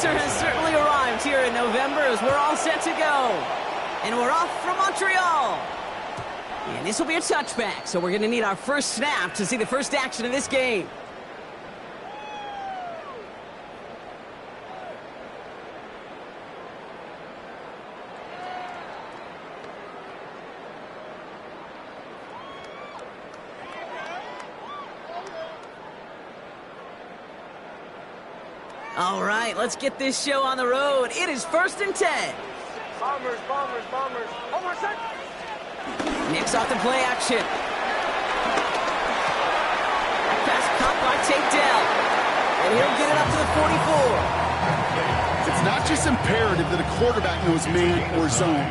answer has certainly arrived here in November as we're all set to go. And we're off from Montreal. And this will be a touchback, so we're going to need our first snap to see the first action of this game. All right, let's get this show on the road. It is 1st and 10. Bombers. Hold on a sec. Mix off the play action. Pass caught by Tate Dell. And he'll get it up to the 44. It's not just imperative that a quarterback knows man or zone.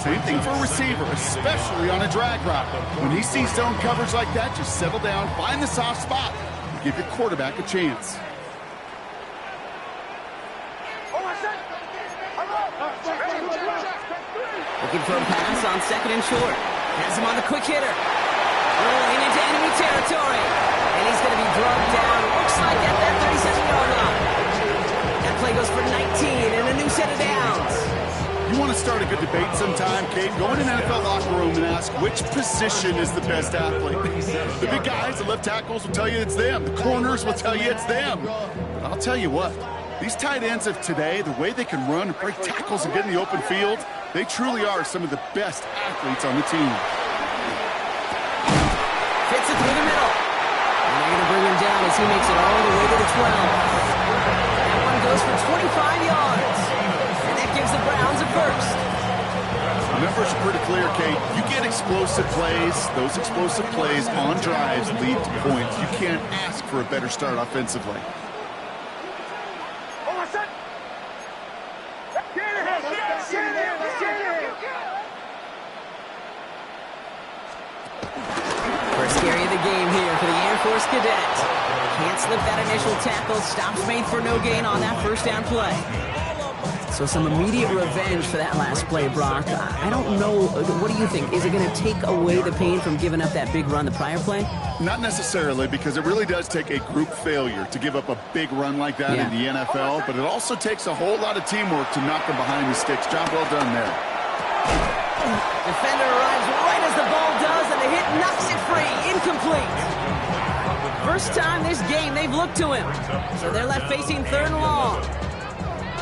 Same thing for a receiver, especially on a drag route. When he sees zone coverage like that, just settle down, find the soft spot, and give your quarterback a chance. Looking for a pass on 2nd and short. Has him on the quick hitter. Rolling into enemy territory. And he's going to be drugged down. Looks like at that 37-yard line. That play goes for 19 and a new set of downs. You want to start a good debate sometime, Kate? Go in an NFL locker room and ask which position is the best athlete. The big guys, the left tackles will tell you it's them. The corners will tell you it's them. But I'll tell you what. These tight ends of today, the way they can run and break tackles and get in the open field, they truly are some of the best athletes on the team. Fits it through the middle. And they're going to bring him down as he makes it all the way to the 12. That one goes for 25 yards. And that gives the Browns a first. The numbers are pretty clear, Kate. You get explosive plays. Those explosive plays on drives lead to points. You can't ask for a better start offensively. First carry of the game here for the Air Force Cadets. Can't slip that initial tackle. Stops made for no gain on that first down play. So some immediate revenge for that last play, Brock. I don't know. What do you think? Is it going to take away the pain from giving up that big run the prior play? Not necessarily, because it really does take a group failure to give up a big run like that in the NFL, but it also takes a whole lot of teamwork to knock them behind the sticks. Job well done there. Defender arrives right as the ball does, and the hit knocks it free. Incomplete. First time this game they've looked to him. So they're left facing 3rd and long.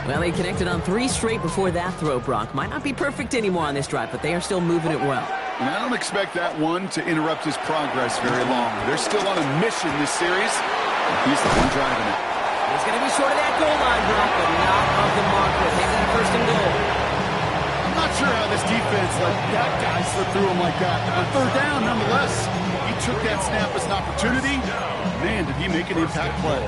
Well, he connected on 3 straight before that throw, Brock. Might not be perfect anymore on this drive, but they are still moving it well. And I don't expect that one to interrupt his progress very long. They're still on a mission this series. He's the one driving it. He's going to be short of that goal line, Brock, but not of the mark with him at 1st and goal. I'm not sure how this defense let that guy slip through him like that. On 3rd down, nonetheless, he took that snap as an opportunity. Man, did he make an impact play.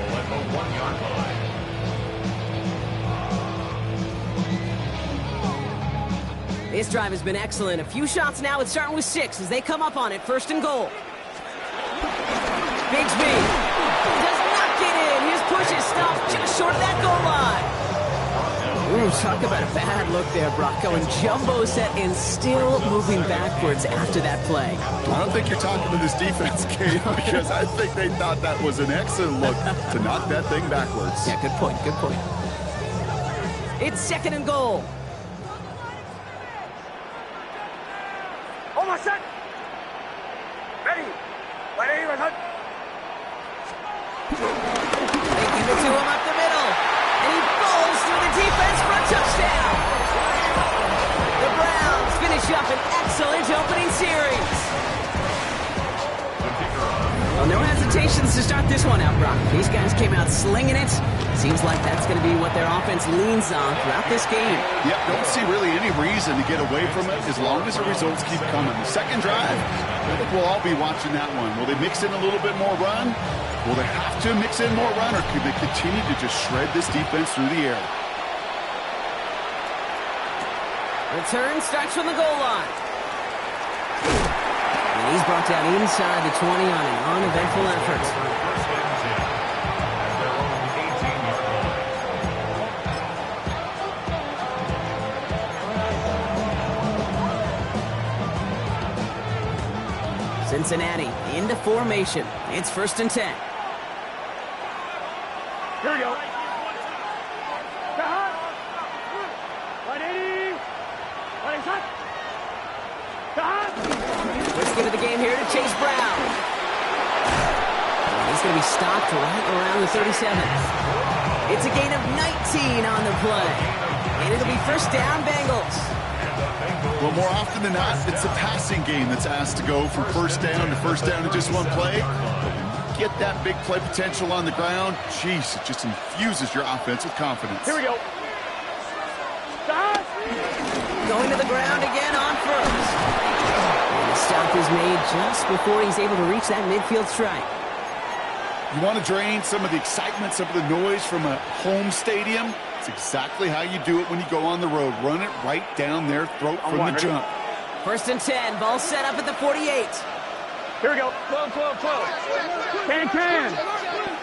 This drive has been excellent. A few shots now. It's starting with 6 as they come up on it. 1st and goal. Bigsby does not get in. His push is stopped just short of that goal line. Ooh, talk about a bad look there, Brock. Going jumbo set and still moving backwards after that play. I don't think you're talking to this defense, Kate, because I think they thought that was an excellent look to knock that thing backwards. Yeah, good point, good point. It's 2nd and goal. Hold on a sec. Ready. They give it to him up the middle. And he falls through the defense for a touchdown. The Browns finish up an excellent opening series. Well, no hesitations to start this one out, Brock. These guys came out slinging it. Seems like that's going to be what their offense leans on throughout this game. Yeah, don't see really any reason to get away from it as long as the results keep coming. The second drive, I think we'll all be watching that one. Will they mix in a little bit more run? Will they have to mix in more run, or could they continue to just shred this defense through the air? Return starts from the goal line. And he's brought down inside the 20 on an uneventful effort. Cincinnati into formation. It's 1st and 10. Here we go. going to be stopped right around the 37. It's a gain of 19 on the play. And it'll be first down, Bengals. Well, more often than not, it's the passing game that's asked to go from first down in just one play. Get that big play potential on the ground. Jeez, it just infuses your offense with confidence. Here we go. Stop. Going to the ground again on first. And the stop is made just before he's able to reach that midfield strike. You want to drain some of the excitement, some of the noise from a home stadium? It's exactly how you do it when you go on the road. Run it right down their throat from the jump. First and 10. Ball set up at the 48. Here we go. 12, 12, 12. Can.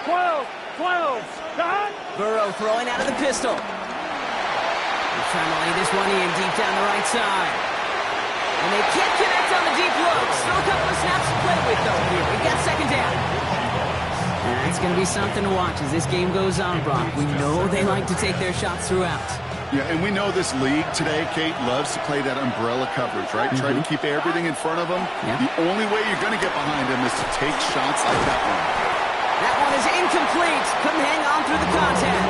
12, 12. Stop. Burrow throwing out of the pistol. He's trying to lay this one in deep down the right side. And they can't connect on the deep look. Still a couple of snaps to play with, though, here. We got second down. And it's going to be something to watch as this game goes on, Brock. We know they like to take their shots throughout. Yeah, and we know this league today, Kate, loves to play that umbrella coverage, right? Try to keep everything in front of them. Yep. The only way you're going to get behind them is to take shots like that one. That one is incomplete. Couldn't hang on through the contact.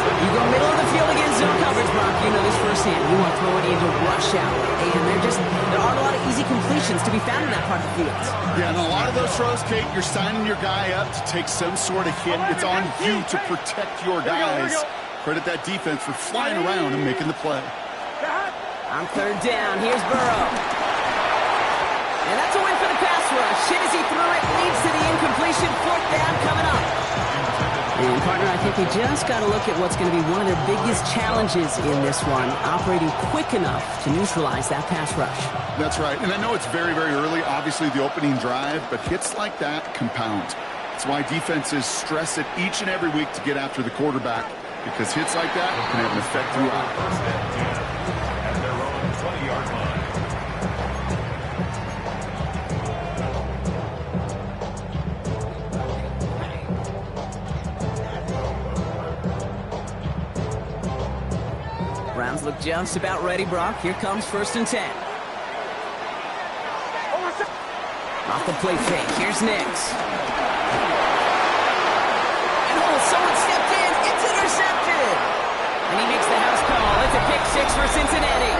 You go middle of the field against zone coverage, Brock. You know this firsthand. You want to throw it into rush hour. And there aren't a lot of easy completions to be found in that part of the field. Yeah, and a lot of those throws, Kate, you're signing your guy up to take some sort of hit. It's on you to protect your guys. Credit that defense for flying around and making the play. On third down, here's Burrow. And that's a win for the pass rush. Hit as he threw it, leads to the incompletion. Fourth down coming up. And, partner, I think we just got to look at what's going to be one of their biggest challenges in this one, operating quick enough to neutralize that pass rush. That's right. And I know it's very, very early, obviously the opening drive, but hits like that compound. That's why defenses stress it each and every week to get after the quarterback, because hits like that can have an effect throughout. At their own 20-yard line. Browns look just about ready, Brock. Here comes first and 10. Off the play fake. Here's Nix. And someone stepped in. It's intercepted. And he makes the house call. It's a pick six for Cincinnati.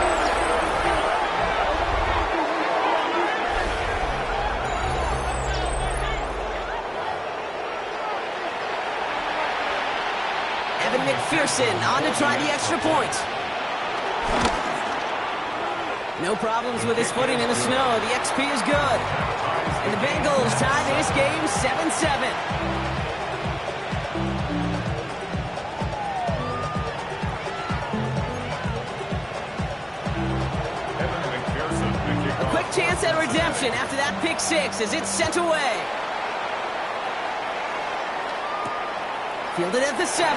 Evan McPherson on to try the extra point. No problems with his footing in the snow. The XP is good. And the Bengals tie this game 7-7. A quick chance at redemption after that pick six as it's sent away. Fielded at the 7.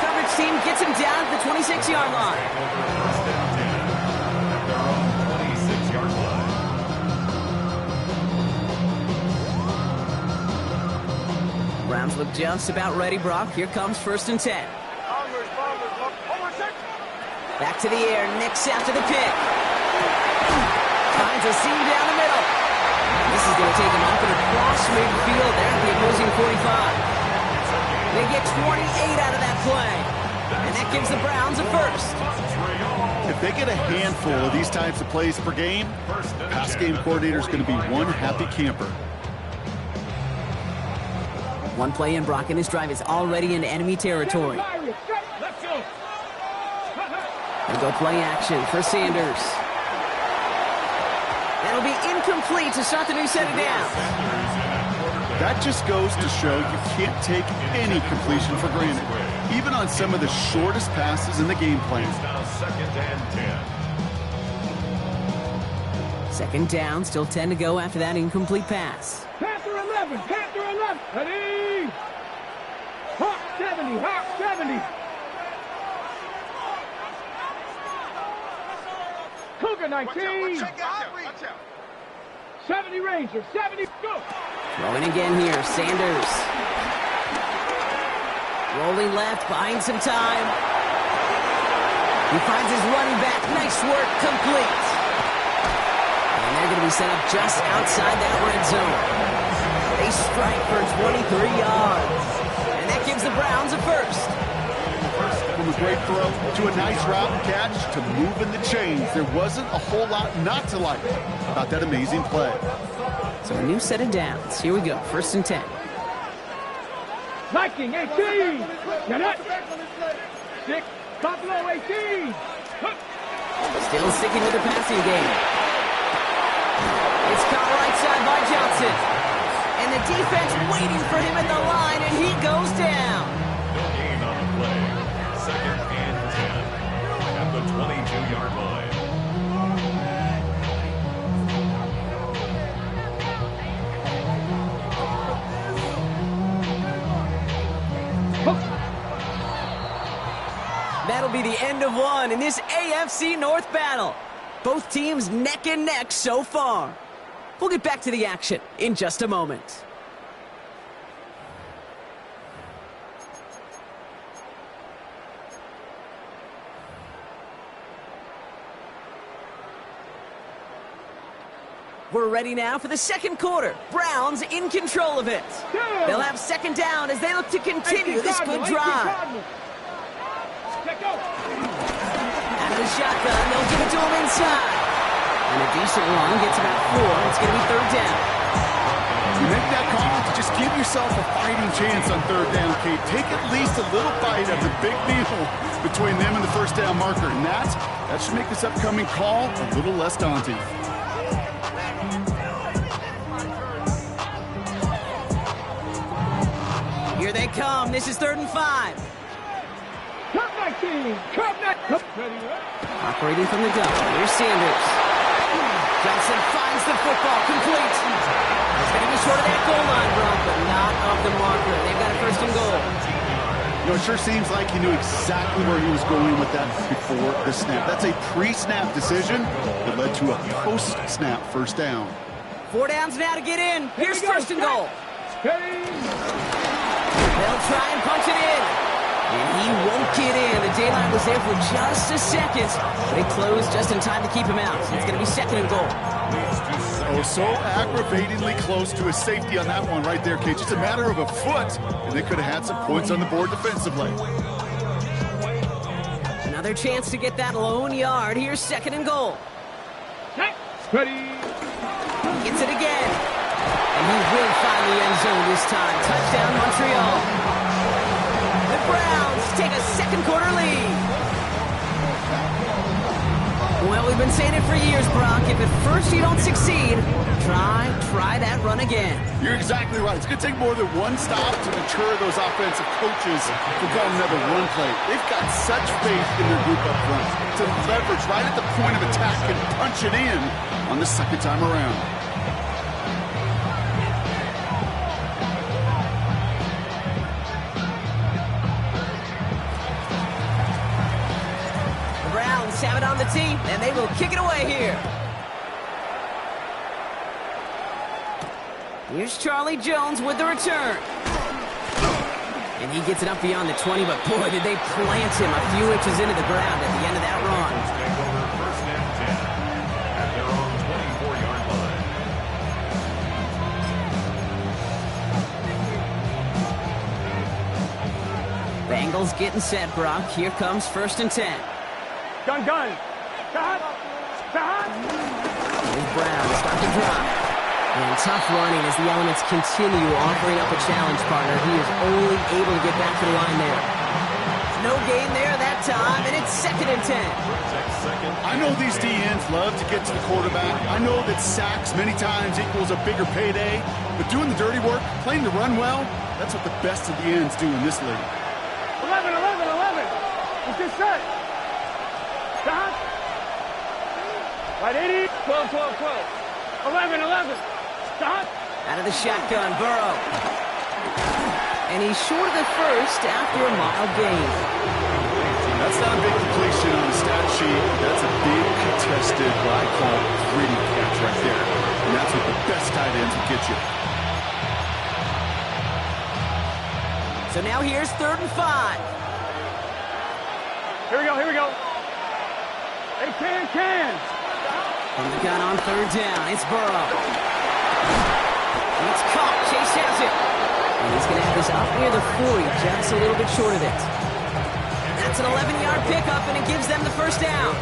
Coverage team gets him down at the 26-yard line. Their own 26-yard line. Browns look just about ready, Brock. Here comes first and 10. Back to the air. Nix after the pick. Finds a seam down the middle. This is going to take him up and across midfield there at the opposing 45. They get 28 out of that play. And that gives the Browns a first. If they get a handful of these types of plays per game, pass game coordinator is going to be one happy camper. One play in, Brock, and this drive is already in enemy territory. And go play action for Sanders. That'll be incomplete to start the new set of downs. That just goes to show you can't take any completion for granted, even on some of the shortest passes in the game plan. Now second and 10. Second down, still 10 to go after that incomplete pass. Panther 11, Panther 11. Ready? Hawk 70, Hawk 70. Cougar 19. 70 Ranger, 70, go. Throwing again here, Sanders. Rolling left, buying some time. He finds his running back. Nice work, complete. And they're going to be be set up just outside that red zone. They strike for 23 yards. And that gives the Browns a first. From a great throw to a nice route and catch to moving the chains. There wasn't a whole lot not to like about that amazing play. So a new set of downs. Here we go. 1st and 10. Viking 18. Get it. 6. Buffalo 18. Still sticking with the passing game. It's caught right side by Johnson. And the defense waiting for him at the line, and he goes down. No gain on the play. 2nd and 10 at the 22-yard line. That'll be the end of one in this AFC North battle. Both teams neck and neck so far. We'll get back to the action in just a moment. We're ready now for the second quarter. Browns in control of it. They'll have 2nd down as they look to continue this good drive. Out of the shotgun, they'll give it to him inside. And a decent run gets about 4. It's going to be 3rd down. You make that call to just give yourself a fighting chance on 3rd down, Kate. Take at least a little bite of the big deal between them and the 1st down marker. And that should make this upcoming call a little less daunting. Here they come. This is 3rd and 5. Operating from the gun. Here's Sanders. Johnson finds the football. Complete. It's going to be short of that goal line, Brock, but not of the marker. They've got a 1st and goal. You know, it sure seems like he knew exactly where he was going with that before the snap. That's a pre-snap decision that led to a post-snap 1st down. 4 downs now to get in. Here's 1st and goal. They'll try and punch it in. And he won't get in. The daylight was there for just a second. They closed just in time to keep him out. It's going to be 2nd and goal. Oh, so aggravatingly close to a safety on that one right there, Kate. Just a matter of a foot, and they could have had some points on the board defensively. Another chance to get that lone yard. Here's 2nd and goal. Ready. Gets it again. And he will find the end zone this time. Touchdown, Montreal. The Browns take a 2nd quarter lead. Well, we've been saying it for years, Brock. If at first you don't succeed, try that run again. You're exactly right. It's going to take more than one stop to deter those offensive coaches from calling another run play. They've got such faith in their group up front to leverage right at the point of attack and punch it in on the 2nd time around. Have it on the tee, and they will kick it away here. Here's Charlie Jones with the return. And he gets it up beyond the 20, but boy, did they plant him a few inches into the ground at the end of that run. Take over 1st and 10 at their own 24-yard line. Bengals getting set, Brock. Here comes 1st and 10. Gun. Shot. Here's Brown, start to drop. And tough running as the elements continue offering up a challenge partner. He is only able to get back to the line there. No gain there that time, and it's 2nd and 10. I know these DNs love to get to the quarterback. I know that sacks many times equals a bigger payday. But doing the dirty work, playing the run well, that's what the best of the ends do in this league. 11. It's just set. Stop. Right 80. 12. 11. Stop. Out of the shotgun, Burrow. And he's short of the 1st after a mile gain. That's not a big completion on the stat sheet. That's a big contested, what I call gritty catch right there. And that's what the best tight ends will get you. So now here's 3rd and 5. Here we go. Hey, can. From the gun on third down, it's Burrow. And it's caught. Chase has it. And he's going to have this up near the 40, just a little bit short of it. That's an 11-yard pickup, and it gives them the first down.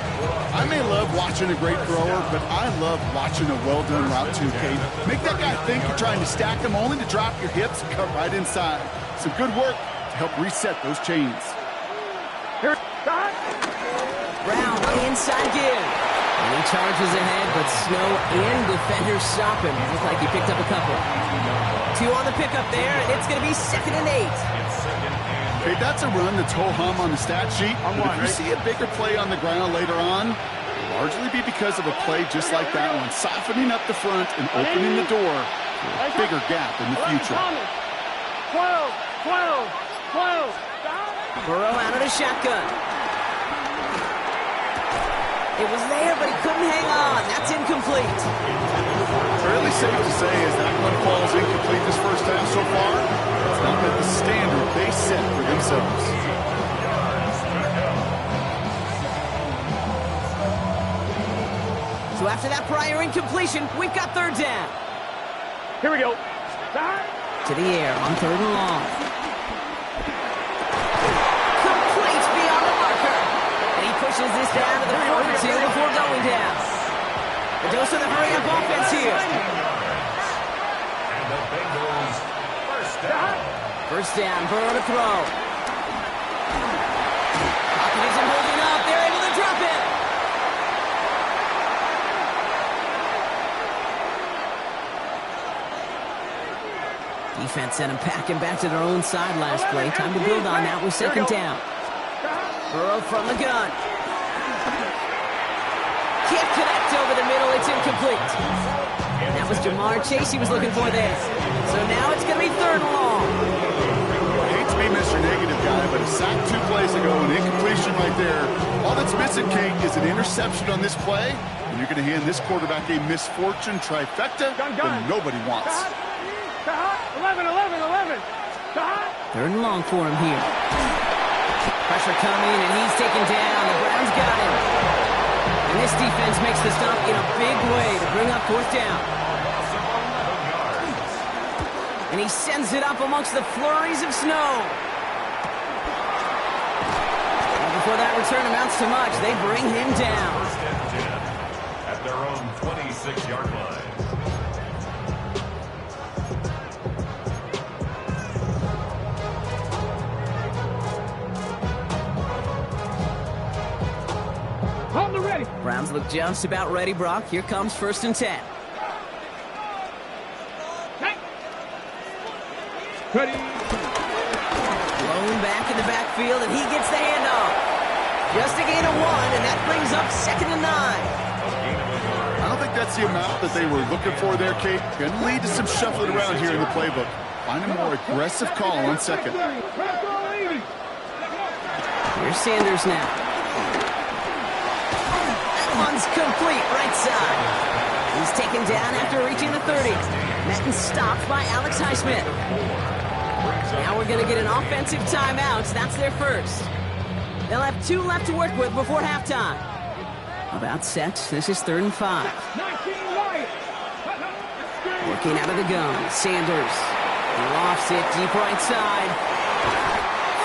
I may love watching a great thrower, but I love watching a well-done route too, Kate. Make that guy think you're trying to stack him, only to drop your hips and cut right inside. Some good work to help reset those chains. Brown on the inside give. And he charges ahead, but Snow and defenders stop him. Looks like he picked up a couple. 2 on the pickup there, and it's going to be 2nd and 8. Okay, that's a run that's ho-hum on the stat sheet. But if you see a bigger play on the ground later on, it'll largely be because of a play just like that one, softening up the front and opening the door for a bigger gap in the future. 12. Burrow out of the shotgun. It was there, but he couldn't hang on. That's incomplete. Fairly safe to say as that one falls incomplete this first half so far, it's not met the standard they set for themselves. So after that prior incompletion, we've got third down. Here we go. To the air on third and long. Complete beyond the marker. And he pushes this down to the 42 before going down. The dose of the hurry-up offense here. And the Bengals first down. First down, Burrow to throw. Pocket isn't holding up. They're able to drop it. Defense sent him packing back to their own side last play. Time to build on that with second down. Burrow from the gun. Can't connect over the middle. It's incomplete. And that was Jamar Chase he was looking for there. So now it's going to be third and long. I hate to be Mr. Negative guy, but a sack 2 plays ago, an incompletion right there. All that's missing, Kate, is an interception on this play, and you're going to hand this quarterback a misfortune trifecta that nobody wants. 11. Third and long for him here. Pressure coming, and he's taken down. The Browns got him. And this defense makes the stop in a big way to bring up fourth down. And he sends it up amongst the flurries of snow. And before that return amounts to much, they bring him down. First and 10 at their own 26-yard line. Browns look just about ready, Brock. Here comes 1st and 10. Ready. Blown back in the backfield, and he gets the handoff. Just a gain of 1, and that brings up 2nd and 9. I don't think that's the amount that they were looking for there, Kate. Going to lead to some shuffling around here in the playbook. Find a more aggressive call on second. Here's Sanders now. One's complete, right side. He's taken down after reaching the 30. Met and stopped by Alex Highsmith. Now we're going to get an offensive timeout. That's their first. They'll have 2 left to work with before halftime. About set. This is 3rd and 5. Working out of the gun. Sanders. He lofts it deep right side.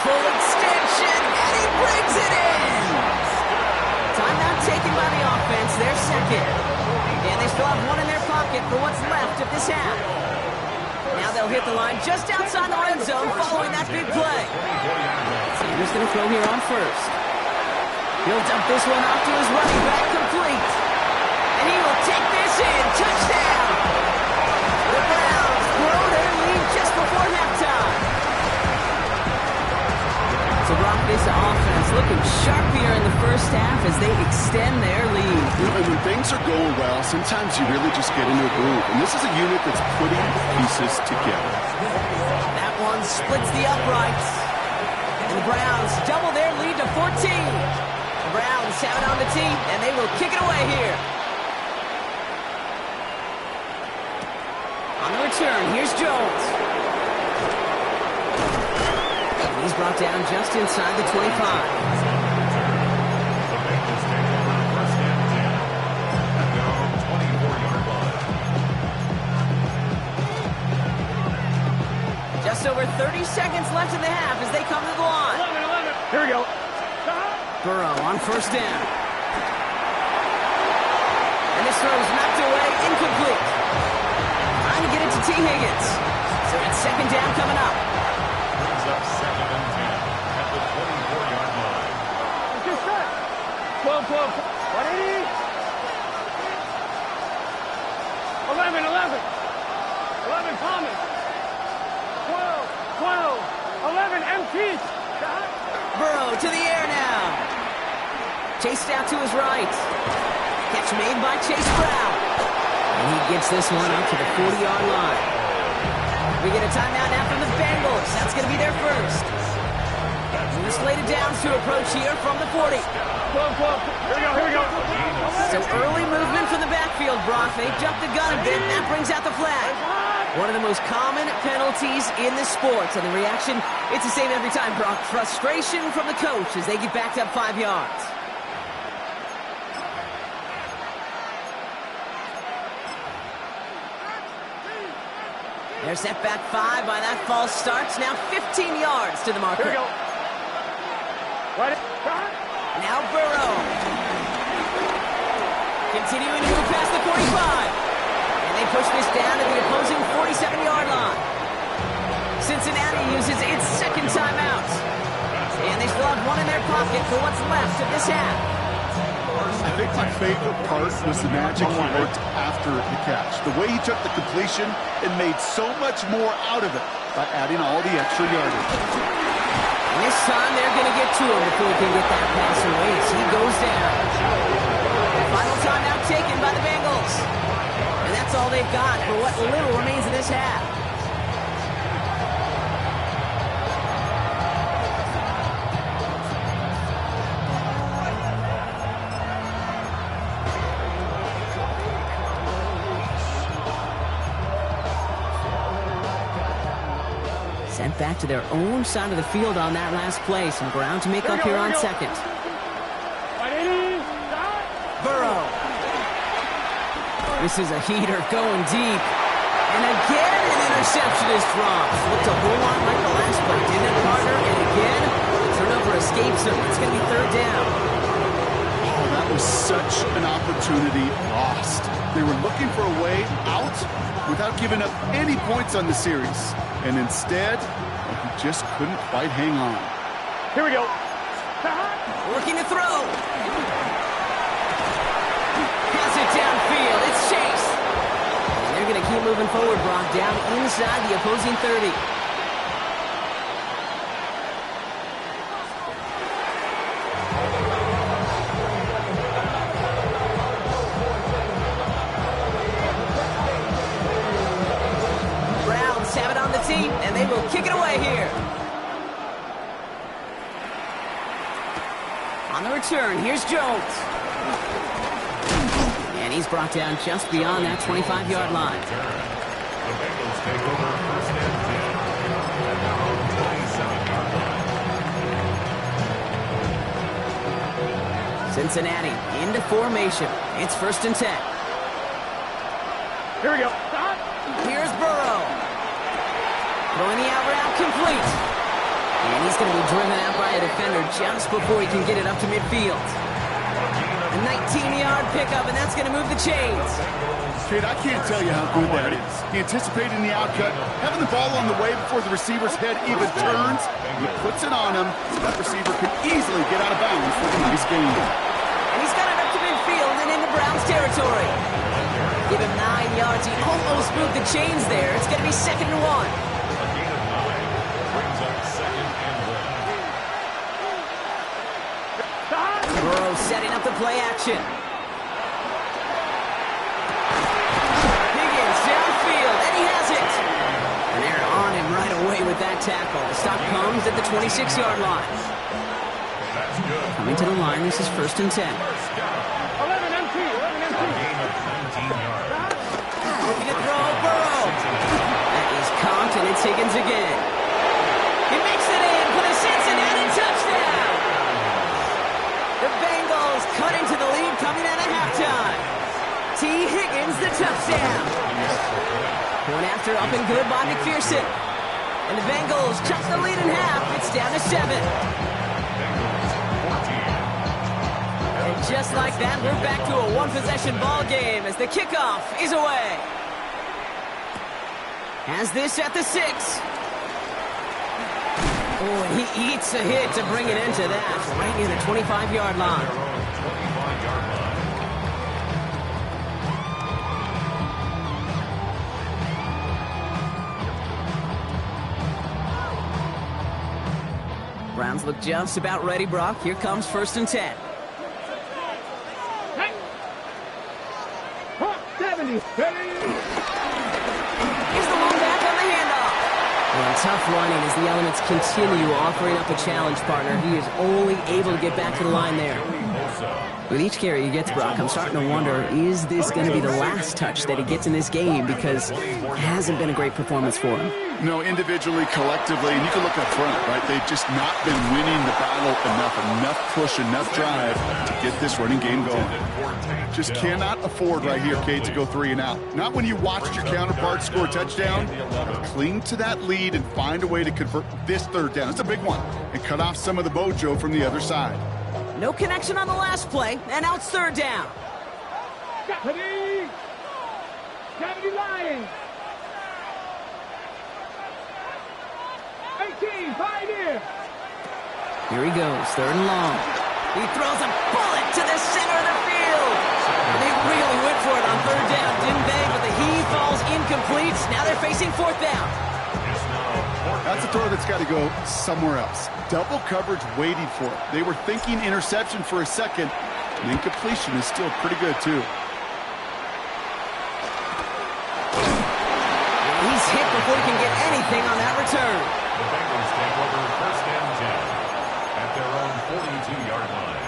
Full extension, and he brings it in. Timeout taken by the offense, their second. And they still have 1 in their pocket for what's left of this half. Now they'll hit the line just outside the red zone following that big play. Sanders going to throw here on first. He'll dump this one off to his running back, complete. And he will take this in. Touchdown! The Browns grow their lead just before halftime. So Brock, this offense looking sharp here in the first half as they extend their lead. And when things are going well, sometimes you really just get into a groove. And this is a unit that's putting pieces together. That one splits the uprights. And the Browns double their lead to 14. The Browns have it on the tee, and they will kick it away here. On the return, here's Jones. He's brought down just inside the 25. The Bengals take over 1st and 10 at their own just over 30 seconds left in the half as they come to the line. 11. Here we go. Burrow on first down. And this throw is knocked away, incomplete. Trying to get it to T. Higgins. So it's second down coming up. Brings up second and 10 at the 24-yard line. Just set. 12. 180. 11. 11 Thomas. 12. 11 MT. Burrow to the air now. Chased out to his right. Catch made by Chase Brown. And he gets this one up to the 40-yard line. We get a timeout now from the Bengals. That's going to be their first. And the slated downs to approach here from the 40. 12. Here we go. So early movement from the backfield, Brock. They jumped the gun a bit, and that brings out the flag. One of the most common penalties in the sport. And the reaction, it's the same every time, Brock. Frustration from the coach as they get backed up 5 yards. They're set back 5 by that false start. Now 15 yards to the marker. Here we go. Right. Now Burrow. Continuing to move past the 45. And they push this down to the opposing 47-yard line. Cincinnati uses its second timeout. And they still have one in their pocket for what's left of this half. I think my favorite part was the magic he worked after the catch. The way he took the completion and made so much more out of it by adding all the extra yardage. And this time they're going to get to him before he can get that pass away as he goes down. Final timeout taken by the Bengals. And that's all they've got for what little remains of this half. Sent back to their own side of the field on that last play. Some ground to make up here on second. Burrow. This is a heater going deep. And again, an interception is dropped. Looked a whole lot like the last play, didn't it, partner? And again, the turnover escapes him. It's going to be third down. Oh, that was such an opportunity lost. They were looking for a way out without giving up any points on the series. And instead, he just couldn't quite hang on. Here we go. Working to throw. Has it downfield. It's Chase. And they're going to keep moving forward, Brock, down inside the opposing 30. And they will kick it away here. On the return, here's Jones. And he's brought down just beyond that 25-yard line. The Bengals take over first and 10 at their own 27-yard line. Cincinnati into formation. It's first and 10. Here we go. Here's Burrow. Throwing the out route complete. And he's going to be driven out by a defender just before he can get it up to midfield. A 19-yard pickup, and that's going to move the chains. Kid, I can't tell you how good that is. He anticipated the outcut, having the ball on the way before the receiver's head even turns. He puts it on him, so that receiver can easily get out of bounds for a nice gain. And he's got it up to midfield and into Browns territory. Give him 9 yards. He almost moved the chains there. It's going to be second and 1. Burrow setting up the play action. Higgins downfield, and he has it. And they're on him right away with that tackle. The stop comes at the 26-yard line. Coming to the line, this is first and 10. 11 MT. Looking to throw, Burrow. That is caught, and it's Higgins again. He makes it in for the Cincinnati touchdown. The Bengals cut into the lead coming out of halftime. T. Higgins, the touchdown. Point after up and good by McPherson. And the Bengals cut the lead in half. It's down to 7. And just like that, we're back to a one-possession ball game as the kickoff is away. Has this at the 6. Oh, and he eats a hit to bring it into that, right near the 25-yard line. Browns look just about ready, Brock. Here comes 1st and 10. 70. Here's the one back on the handoff. Well, tough running as the Elements continue offering up a challenge partner. He is only able to get back to the line there. With each carry he gets, Brock, I'm starting to wonder, is this going to be the last touch that he gets in this game? Because it hasn't been a great performance for him. No, individually, collectively, and you can look up front, right? They've just not been winning the battle enough push, enough drive to get this running game going. Just cannot afford right here, Kate, to go 3 and out. Not when you watched your counterpart score a touchdown. Cling to that lead and find a way to convert this 3rd down. It's a big one. And cut off some of the mojo from the other side. No connection on the last play, and now it's 3rd down. Deputy Lions. 18, Pioneer. Here he goes, 3rd and long. He throws a bullet to the center of the field. They really went for it on 3rd down, didn't they? But the heave falls incomplete. Now they're facing 4th down. That's a throw that's got to go somewhere else. Double coverage waiting for it. They were thinking interception for a second. And incompletion is still pretty good, too. He's hit before he can get anything on that return. The Bengals take over 1st and 10 at their own 42-yard line.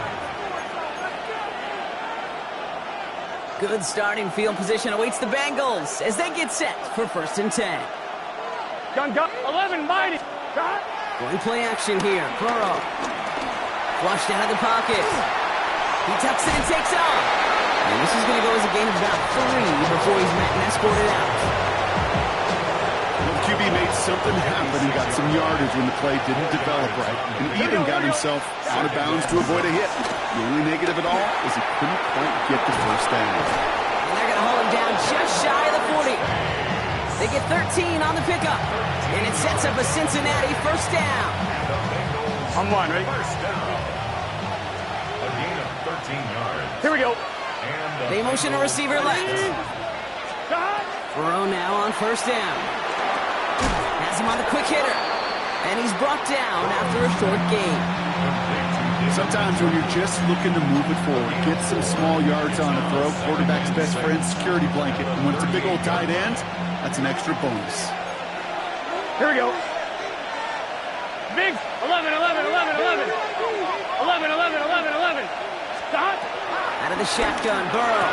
Good starting field position awaits the Bengals as they get set for 1st and 10. Gun, 11, mighty. Got. Going play action here. Burrow. Flushed out of the pocket. He tucks it and takes off. And this is going to go as a gain of about 3 before he's met and escorted out. The QB made something happen and got some yardage when the play didn't develop right. And even got himself out of bounds to avoid a hit. The only negative at all is he couldn't quite get the 1st down. And they're going to haul him down just shy of the 40. They get 13 on the pickup. And it sets up a Cincinnati 1st down. On 1, ready? 1st down. A gain of 13 yards. Here we go. And They motion a receiver left. Got. Burrow now on 1st down. Has him on the quick hitter. And he's brought down after a short gain. Sometimes when you're just looking to move it forward, get some small yards on the throw, quarterback's best friend, security blanket. And when it's a big old tight end, that's an extra bonus. Here we go. Big 11, 11, 11, 11. 11, 11, 11, 11. Stop. Out of the shotgun, Burrow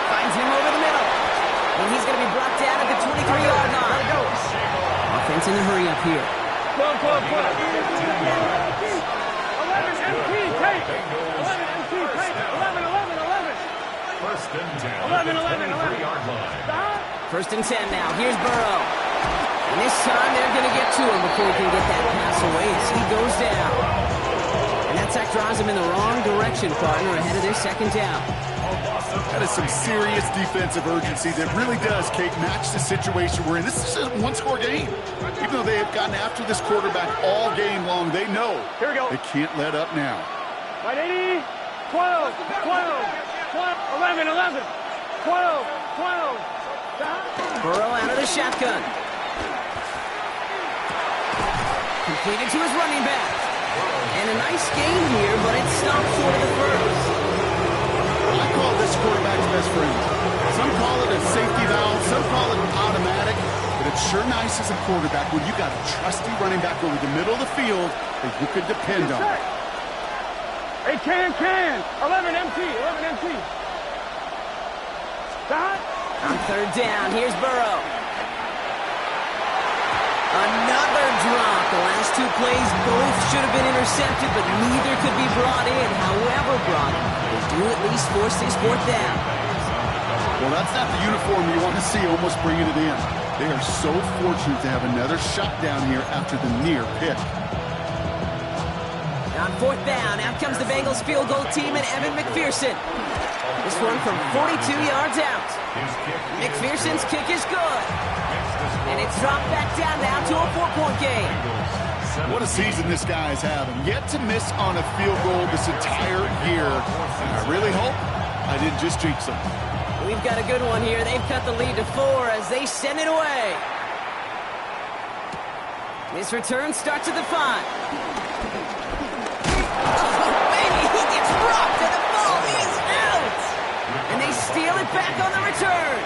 finds him over the middle. And he's going to be brought down at the 23-yard line. Offense in a hurry-up here. 12, 12, 12. 11 MT tape. 11 MT tape. 11, 11, 11. 1st and 10. 11, 11, 11. 3-yard line. Stop. 1st and 10 now. Here's Burrow. And this time they're going to get to him before he can get that pass away as he goes down. And that sack drives him in the wrong direction, partner, ahead of their 2nd down. That is some serious defensive urgency that really does, Kate, match the situation we're in. This is a one-score game. Even though they have gotten after this quarterback all game long, they know Here we go. they can't let up now. Right, 80. 12, 12, 12, 11, 11. 12, 12. Stop. Burrow out of the shotgun. Completed to his running back. And a nice gain here, but it stopped short of the 1st. I call this quarterback's best friend. Some call it a safety valve, some call it automatic, but it's sure nice as a quarterback when you got a trusty running back over the middle of the field that you could depend on. Hey, can. 11 MT, 11 MT. Stop. On 3rd down, here's Burrow. Another drop. The last 2 plays both should have been intercepted, but neither could be brought in. However brought in, they do at least force this 4th down. Well, that's not the uniform you want to see almost bringing it in. They are so fortunate to have another shot down here after the near pick. On fourth down, out comes the Bengals field goal team and Evan McPherson. This one from 42 yards out. McPherson's kick is good. And it's dropped back down now to a 4-point game. What a season this guy is having. Yet to miss on a field goal this entire year. And I really hope I didn't just jinx him. We've got a good one here. They've cut the lead to 4 as they send it away. This return starts at the 5. He gets rocked and the ball is out! And they steal it back on the return.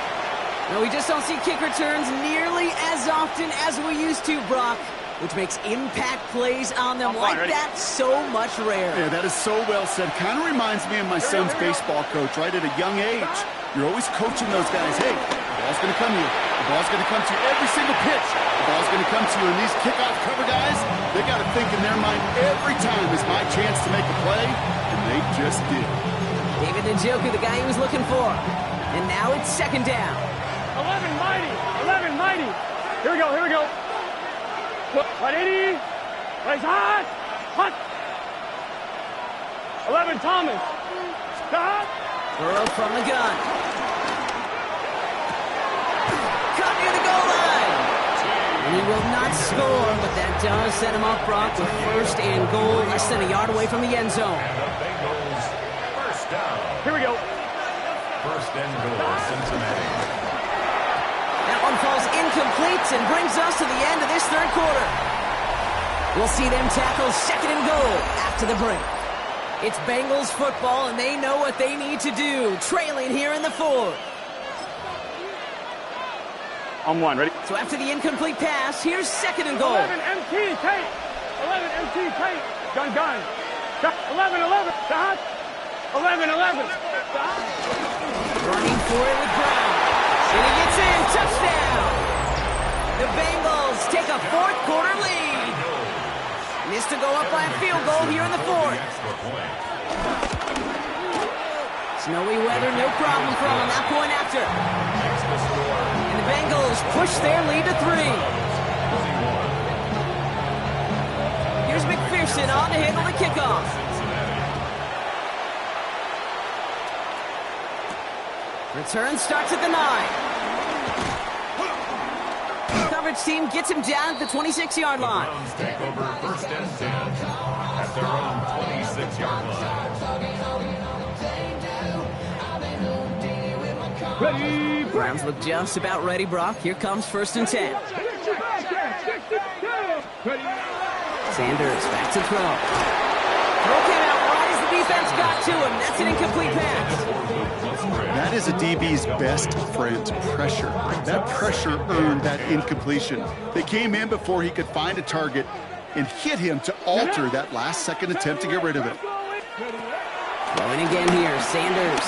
No, we just don't see kick returns nearly as often as we used to, Brock, which makes impact plays on them like that so much rarer. Yeah, that is so well said. Kind of reminds me of my son's baseball coach, right? At a young age, you're always coaching those guys, hey, the ball's going to come to you. The ball's going to come to you every single pitch. The ball's going to come to you. And these kickoff cover guys, they got to think in their mind every time is my chance to make a play, and they just did. David Njoku, the guy he was looking for. And now it's second down. 11 mighty. 11 mighty. Here we go. Here we go. 180. Plays hot. Hot. 11 Thomas. Stop. Burrow from the gun. Caught near the goal line. And he will not score, but that does set him up, Brock, with first and goal, less than a yard away from the end zone. First down. Here we go. First and goal, Cincinnati. That one falls incomplete and brings us to the end of this third quarter. We'll see them tackle second and goal after the break. It's Bengals football, and they know what they need to do, trailing here in the fourth. On one, ready? So after the incomplete pass, here's second and goal. 11 MT Tate. 11 MT Tate. Gun. 11. Stop. 11. Stop. Running for it with Brown. And he gets in. Touchdown. The Bengals take a fourth quarter lead. Missed to go up by a field goal here in the fourth. Snowy weather, no problem for them on that point after. And the Bengals push their lead to 3. Here's McPherson on to handle the kickoff. Return starts at the 9. Coverage team gets him down at the 26-yard line. Browns take over first and 10 at their own 26-yard line. Ready. Browns look just about ready, Brock. Here comes first and 10. Sanders back to throw. Throw came out right as the defense got to him. That's an incomplete pass. That is a DB's best friend, pressure. That pressure earned that incompletion. They came in before he could find a target and hit him to alter that last-second attempt to get rid of it. Throwing again here, Sanders.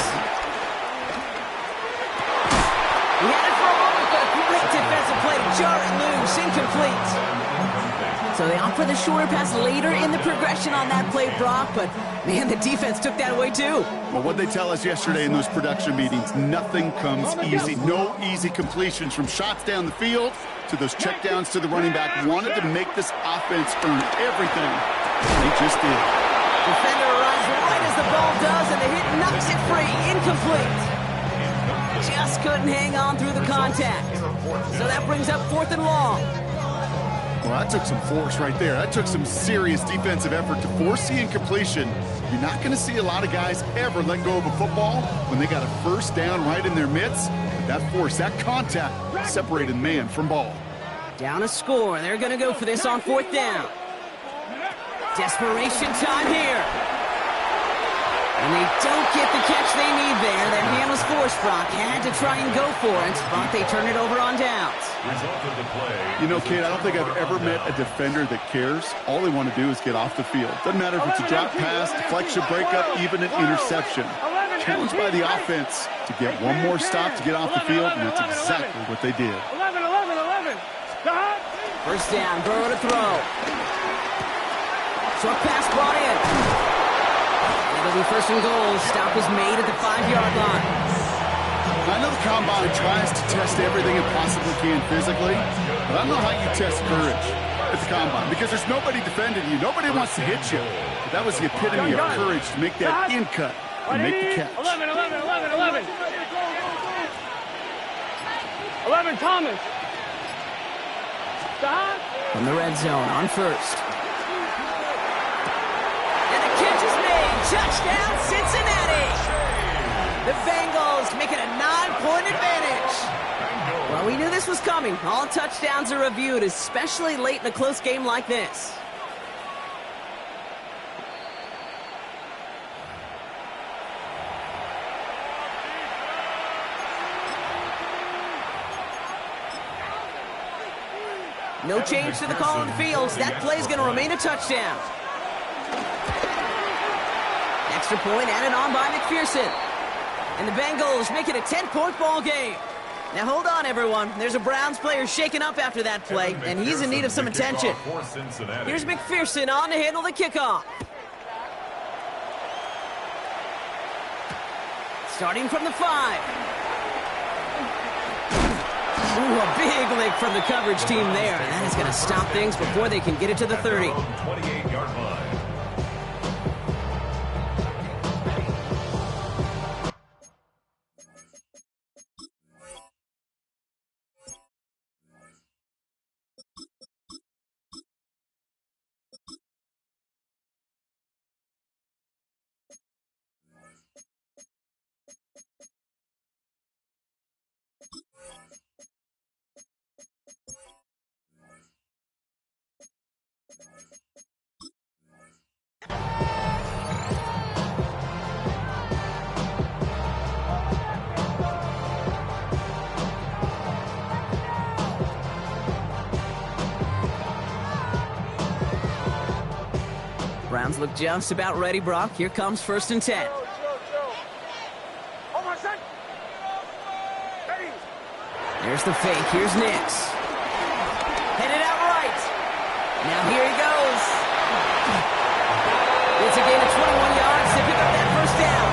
He had it for a moment, but a great defensive play to jar it loose, incomplete. So they opt for the shorter pass later in the progression on that play, Brock, but man, the defense took that away too. Well, what they tell us yesterday in those production meetings, nothing comes easy. No easy completions from shots down the field to those checkdowns to the running back. Wanted to make this offense earn everything. They just did. Defender arrives right as the ball does, and the hit knocks it free. Incomplete. Just couldn't hang on through the contact. So that brings up fourth and long. Well, that took some force right there. That took some serious defensive effort to force the incompletion. You're not going to see a lot of guys ever let go of a football when they got a first down right in their midst. But that force, that contact, separated man from ball. Down a score. They're going to go for this on fourth down. Desperation time here. And they don't get the catch they need there. Their hand was forced, Brock. Had to try and go for it, but they turn it over on downs. Result of the play. You know, Kate, I don't think I've ever met a defender that cares. All they want to do is get off the field. Doesn't matter if it's a drop pass, deflection, breakup, even an interception. Challenged by the offense to get one more stop to get off the field, and that's exactly what they did. 11. Stop. First down, Burrow to throw. Short pass brought in. It'll be first and goal. Stop was made at the 5-yard line. I know the Combine tries to test everything it possibly can physically, but I don't know how you test courage at the Combine because there's nobody defending you. Nobody wants to hit you. But that was the epitome of courage to make that in cut and make the catch. 11, 11, 11, 11. 11, Thomas. Stop. From the red zone on first. And the catch is made. Touchdown, Cincinnati. The Bengals make it a 9-point advantage. Well, we knew this was coming. All touchdowns are reviewed, especially late in a close game like this. No change to the call on the fields. That play's going to remain a touchdown. Extra point added on by McPherson. And the Bengals make it a 10-point ball game. Now hold on, everyone. There's a Browns player shaken up after that play, and he's in need of some attention. Here's McPherson on to handle the kickoff. Starting from the 5. Ooh, a big lick from the coverage team there. And that is going to stop things before they can get it to the 30. 28-yard line. Browns look just about ready, Brock. Here comes 1st and 10. There's the fake. Here's Nix. Headed out right. Now here he goes. It's a gain of 21 yards to pick up that 1st down.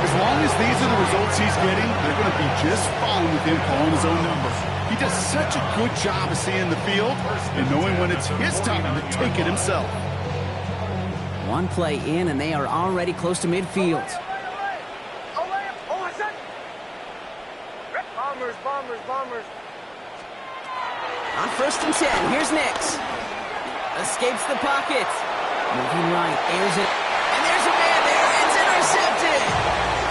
As long as these are the results he's getting, they're going to be just fine with him calling his own number. He does such a good job of seeing the field and knowing when it's his time to take it himself. One play in, and they are already close to midfield. Bombers. On 1st and 10, here's Nix. Escapes the pocket. Moving right, airs it. And there's a man there. It's intercepted.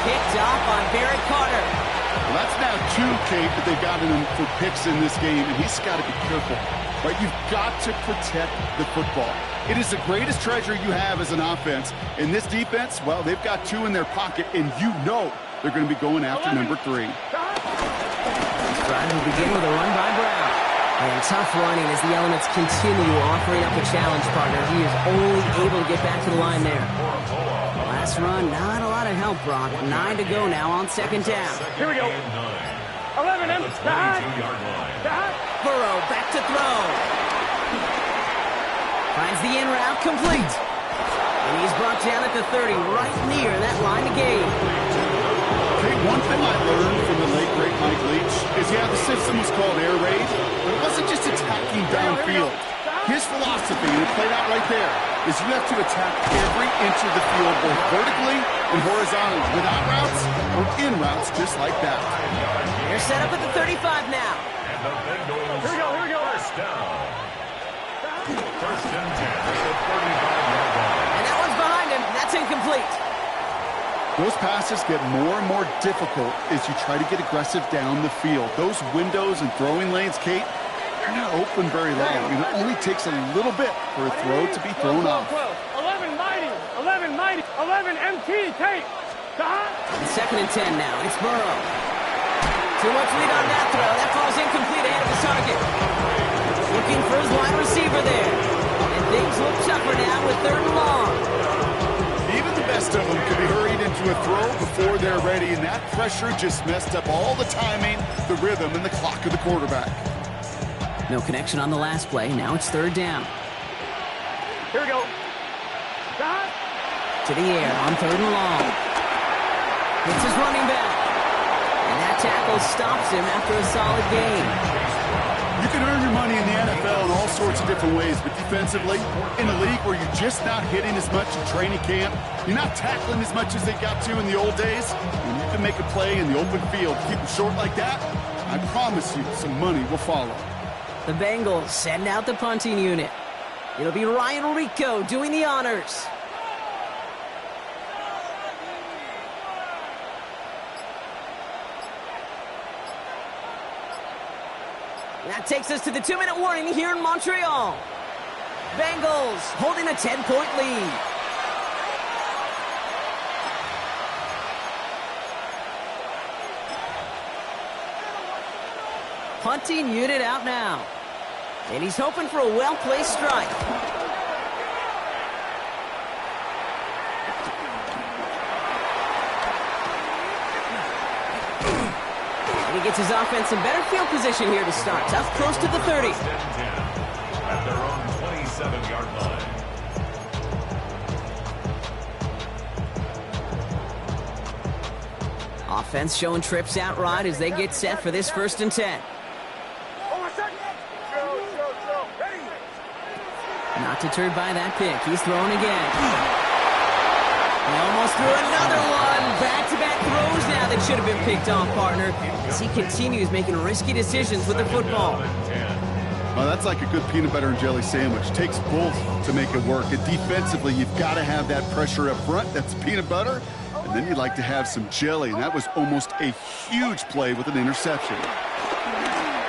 Picked off on Barrett Carter. Well, that's now 2, Kate, that they've got him for picks in this game, and he's got to be careful. Right? You've got to protect the football. It is the greatest treasure you have as an offense. In this defense, well, they've got 2 in their pocket, and you know they're going to be going after number 3. Drive will begin with a run by Brown. And tough running as the elements continue offering up a challenge, partner. He is only able to get back to the line there. Last run, not a lot of help, Brock. 9 to go now on 2nd down. Here we go. 11 M. Burrow back to throw. Finds the in route complete. And he's brought down at the 30, right near that line to gain. Okay, one thing I learned from the late, great Mike Leach is, yeah, the system was called air raid, but it wasn't just attacking downfield. His philosophy, and it played out right there, is you have to attack every inch of the field, both vertically and horizontally, without routes or in routes, just like that. They're set up at the 35 now. And the Bengals. Here we go. First down. 1st and 10 at the 35-yard line. And that one's behind him. That's incomplete. Those passes get more and more difficult as you try to get aggressive down the field. Those windows and throwing lanes, Kate, they're not open very long, and it only takes a little bit for a throw to be thrown off. 11 mighty. 11 MT, Kate. 2nd and 10 now. It's Burrow. Too much lead on that throw. That falls incomplete ahead of his target. Looking for his wide receiver there. And things look tougher now with 3rd and long. Even the best of them could be hurried into a throw before they're ready, and that pressure just messed up all the timing, the rhythm, and the clock of the quarterback. No connection on the last play. Now it's 3rd down. Here we go. To the air on 3rd and long. It's his running back. And that tackle tackle stops him after a solid gain. You can earn your money in the NFL in all sorts of different ways, but defensively, in a league where you're just not hitting as much in training camp, you're not tackling as much as they got to in the old days, when you can make a play in the open field, keep them short like that, I promise you some money will follow. The Bengals send out the punting unit. It'll be Ryan Rico doing the honors. That takes us to the 2-minute warning here in Montreal. Bengals holding a 10-point lead. Punting unit out now. And he's hoping for a well-placed strike. And he gets his offense in better field position here to start. Tough close to the 30. At their own 27-yard line. Offense showing trips out right as they get set for this 1st and 10. Not deterred by that pick. He's throwing again. He almost threw another one. Back-to-back throws now that should have been picked off, partner, as he continues making risky decisions with the football. Well, that's like a good peanut butter and jelly sandwich. Takes both to make it work. And defensively, you've got to have that pressure up front. That's peanut butter. And then you'd like to have some jelly. And that was almost a huge play with an interception.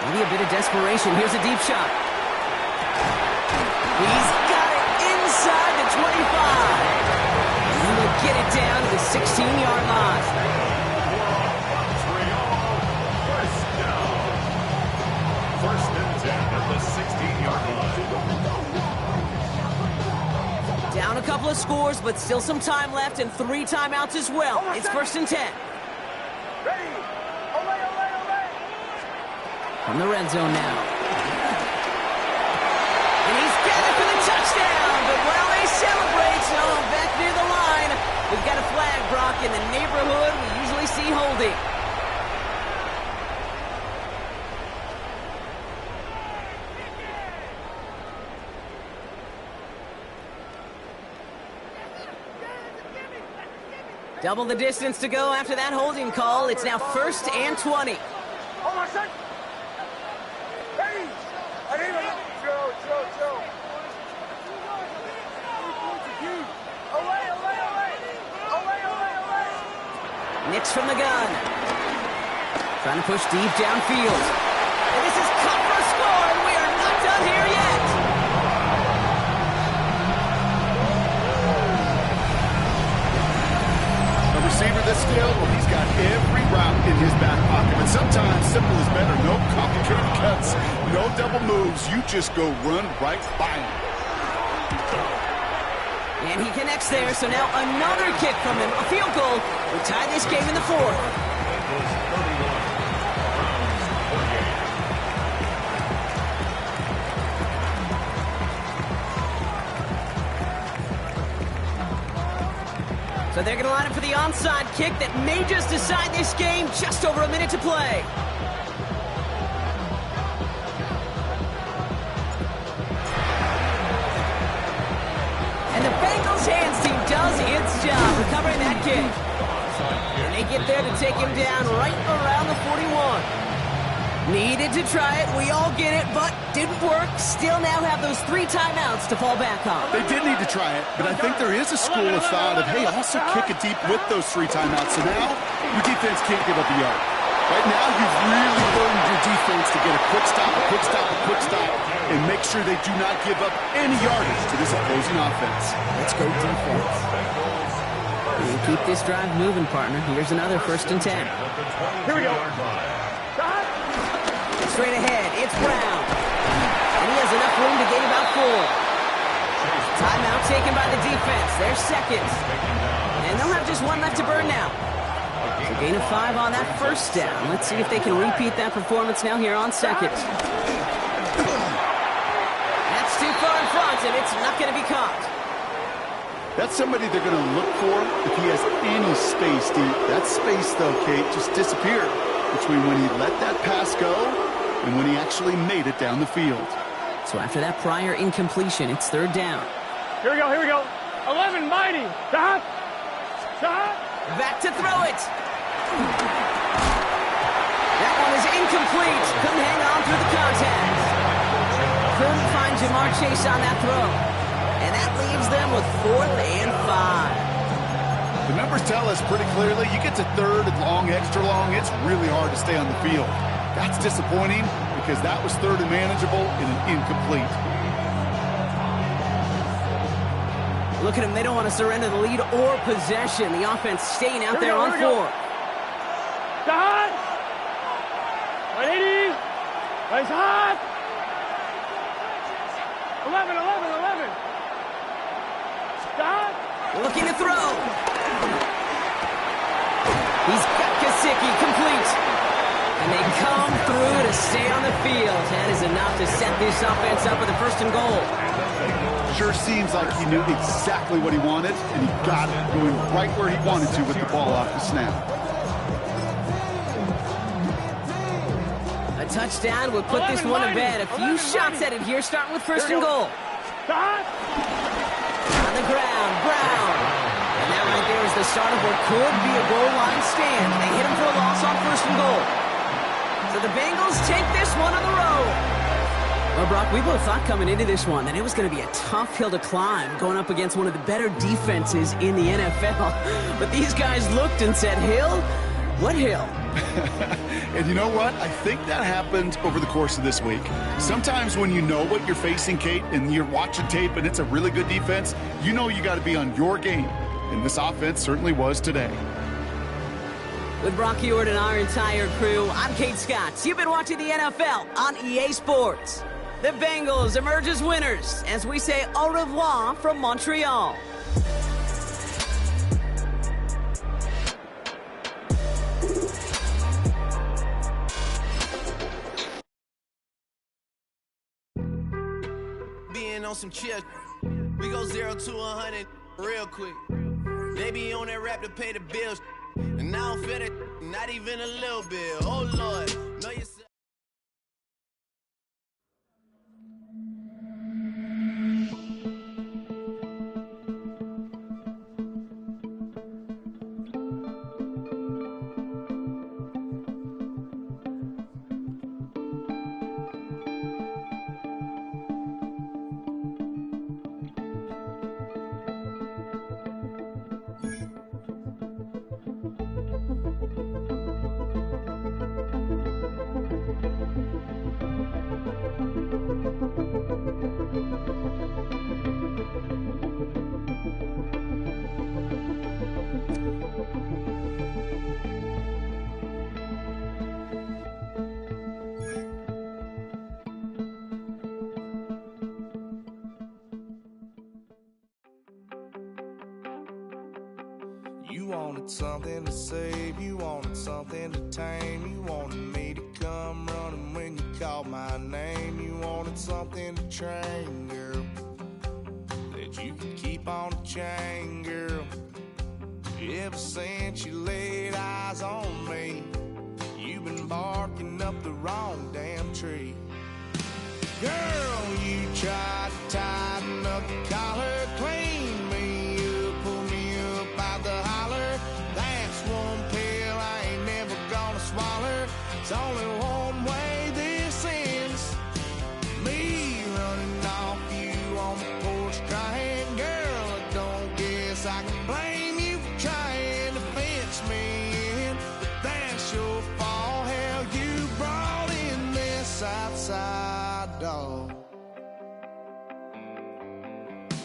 Maybe a bit of desperation. Here's a deep shot. He's got it inside the 25. He will get it down to the 16-yard line. First and 10 at the 16-yard line. Down a couple of scores, but still some time left and 3 timeouts as well. It's 1st and 10. From the red zone now. And he's got it for the touchdown, but while they celebrate, so back near the line, we've got a flag, Brock, in the neighborhood we usually see holding. Double the distance to go after that holding call. It's now 1st and 20. Nix from the gun. Trying to push deep downfield. And this is cut for a score, and we are not done here yet. A receiver this skilled, well, he's got every route in his back pocket. But sometimes simple is better. No complicated cuts, no double moves. You just go run right by him. And he connects there, so now another kick from him. A field goal will tie this game in the 4th. So they're going to line up for the onside kick that may just decide this game. Just over a minute to play. And the Bengals hands team does its job recovering that kick. And they get there to take him down right around the 41. Needed to try it, we all get it, but didn't work. Still now have those 3 timeouts to fall back on. They did need to try it, but I think there is a school of thought of, hey, also kick it deep with those 3 timeouts. So now your defense can't give up a yard. Right now, you've really burdened your defense to get a quick stop, a quick stop, a quick stop, and make sure they do not give up any yardage to this opposing offense. Let's go defense. We'll keep this drive moving, partner. Here's another 1st and 10. Here we go. Straight ahead, it's Brown. And he has enough room to gain about 4. Timeout taken by the defense. They're seconds. And they'll have just 1 left to burn now. So gain of 5 on that 1st down. Let's see if they can repeat that performance now here on 2nd. That's too far in front, and it's not going to be caught. That's somebody they're going to look for if he has any space deep. That space, though, Kate, just disappeared. between when he let that pass go and when he actually made it down the field. So after that prior incompletion, it's third down. Here we go, here we go. 11, mighty. Stop. Stop. Back to throw it. That one is incomplete. Couldn't hang on through the contact. Couldn't find Jamar Chase on that throw. And that leaves them with 4th and 5. The numbers tell us pretty clearly, you get to third and long, extra long, it's really hard to stay on the field. That's disappointing because that was third and manageable in an incomplete. Look at them. They don't want to surrender the lead or possession. The offense staying out there on 4. Stop. 180. Nice hot. 11, 11, 11. Stop. Looking to throw. He's got Gesicki complete. And they come through to stay on the field. That is enough to set this offense up with a 1st and goal. Sure seems like he knew exactly what he wanted, and he got it, going right where he wanted to with the ball off the snap. A touchdown would put this one to bed. A few shots at it here, starting with 1st and goal. Stop. On the ground, Brown. And that right there is the start of what could be a goal line stand. They hit him for a loss on 1st and goal. So the Bengals take this one on the road. Well, Brock, we both thought coming into this one that it was going to be a tough hill to climb, going up against one of the better defenses in the NFL. But these guys looked and said, hill? What hill? And you know what? I think that happened over the course of this week. Sometimes when you know what you're facing, Kate, and you're watching tape and it's a really good defense, you know you got to be on your game. And this offense certainly was today. With Brock Heward and our entire crew, I'm Kate Scott. You've been watching the NFL on EA Sports. The Bengals emerge as winners as we say au revoir from Montreal. Being on some chill, we go 0 to 100 real quick. They be on that rap to pay the bills, and I don't feel it, not even a little bit. Oh Lord, know yourself. You wanted something to save, you wanted something to tame, you wanted me to come running when you called my name, you wanted something to train, girl, that you could keep on the chain, girl. Ever since you laid eyes on me, you've been barking up the wrong damn tree. Girl, you tried to tighten up the collar, clean me up, pull me up out the holler. That's one pill I ain't never gonna swallow. It's only one way this ends. Me running off you on the porch crying. Girl, I don't guess I can blame you for trying to fence me in. But that's your fault, hell, you brought in this outside dog.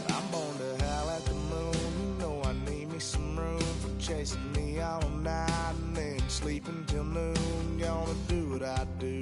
I'm born to howl at the moon. You know I need me some room for chasing me all night and then sleeping till noon. Gonna do what I do.